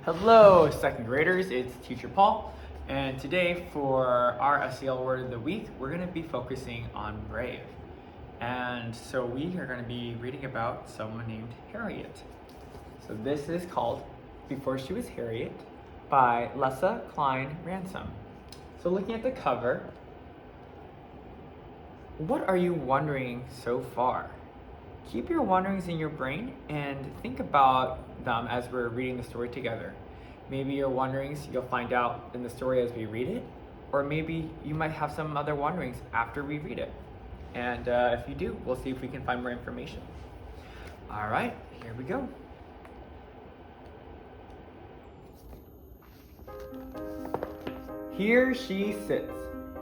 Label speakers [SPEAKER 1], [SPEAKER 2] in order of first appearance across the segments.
[SPEAKER 1] Hello, second graders, it's Teacher Paul, and today for our SEL Word of the Week, we're going to be focusing on brave. And so we are going to be reading about someone named Harriet. So this is called Before She Was Harriet by Lessa Klein Ransom. So looking at the cover, what are you wondering so far? Keep your wonderings in your brain and think about them as we're reading the story together. Maybe your wonderings you'll find out in the story as we read it, or maybe you might have some other wonderings after we read it. And if you do, we'll see if we can find more information. All right, here we go. Here she sits,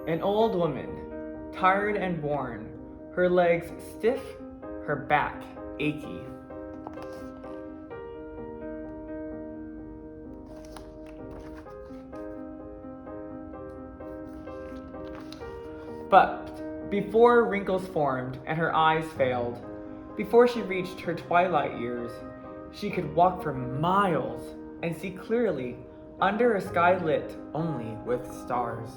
[SPEAKER 1] an old woman, tired and worn, her legs stiff, her back achy. But before wrinkles formed and her eyes failed, before she reached her twilight years, she could walk for miles and see clearly under a sky lit only with stars.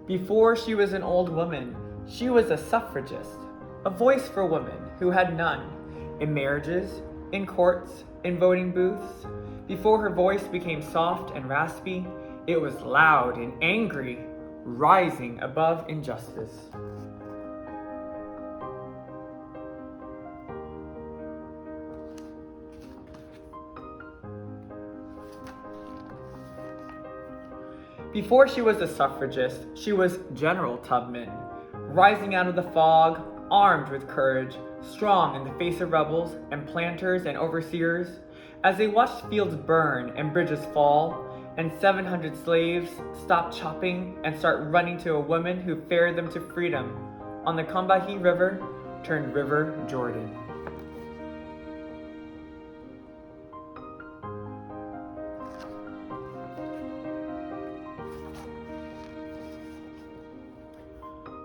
[SPEAKER 1] Before she was an old woman, she was a suffragist, a voice for women who had none, in marriages, in courts, in voting booths. Before her voice became soft and raspy, it was loud and angry, rising above injustice. Before she was a suffragist, she was General Tubman, rising out of the fog, armed with courage, strong in the face of rebels and planters and overseers, as they watched fields burn and bridges fall, and 700 slaves stop chopping and start running to a woman who ferried them to freedom on the Combahee River, turned River Jordan.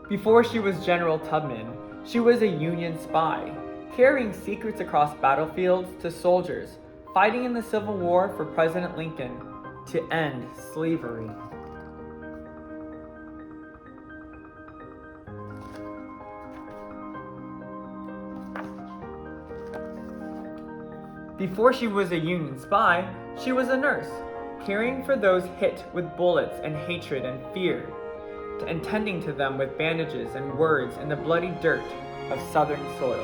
[SPEAKER 1] Before she was General Tubman, she was a Union spy, carrying secrets across battlefields to soldiers fighting in the Civil War for President Lincoln to end slavery. Before she was a Union spy, she was a nurse, caring for those hit with bullets and hatred and fear, and tending to them with bandages and words in the bloody dirt of Southern soil.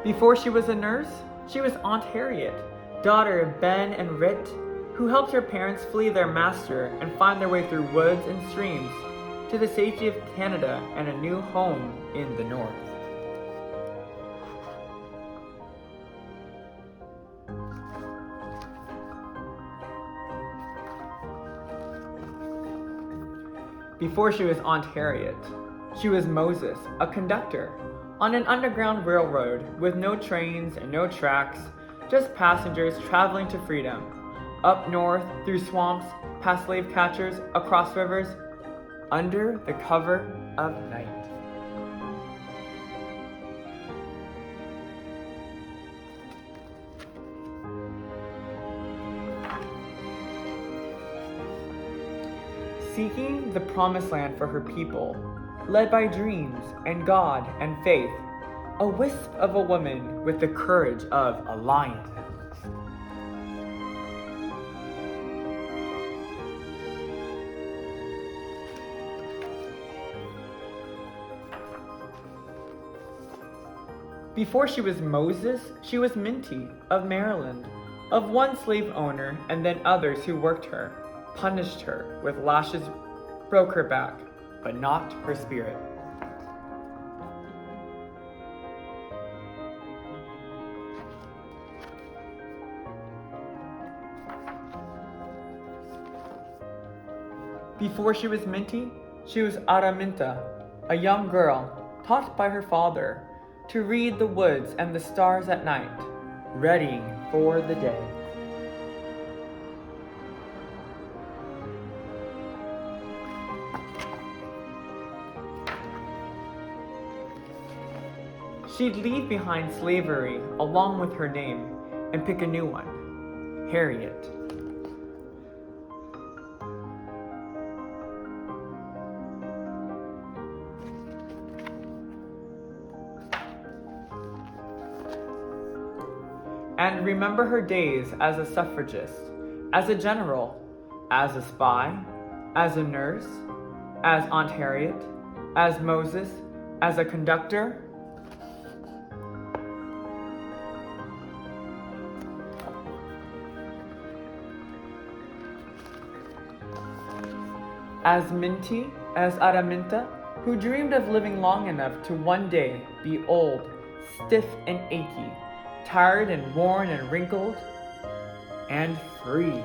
[SPEAKER 1] Before she was a nurse, she was Aunt Harriet, daughter of Ben and Rit, who helped her parents flee their master and find their way through woods and streams to the safety of Canada and a new home in the north. Before she was Aunt Harriet, she was Moses, a conductor, on an underground railroad with no trains and no tracks, just passengers traveling to freedom, up north, through swamps, past slave catchers, across rivers, under the cover of night. Seeking the promised land for her people, led by dreams and God and faith, a wisp of a woman with the courage of a lion. Before she was Moses, she was Minty of Maryland, of one slave owner and then others who worked her, punished her with lashes, broke her back, but not her spirit. Before she was Minty, she was Araminta, a young girl taught by her father, to read the woods and the stars at night, readying for the day. She'd leave behind slavery along with her name and pick a new one, Harriet. And remember her days as a suffragist, as a general, as a spy, as a nurse, as Aunt Harriet, as Moses, as a conductor. As Minty, as Araminta, who dreamed of living long enough to one day be old, stiff and achy, tired and worn and wrinkled, and free.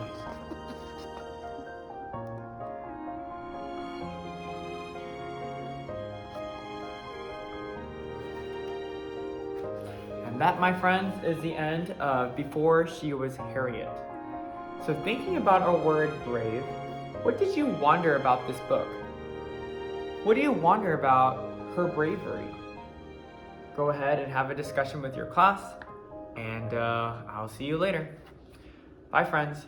[SPEAKER 1] And that, my friends, is the end of Before She Was Harriet. So thinking about our word brave, what did you wonder about this book? What do you wonder about her bravery? Go ahead and have a discussion with your class, and I'll see you later. Bye, friends.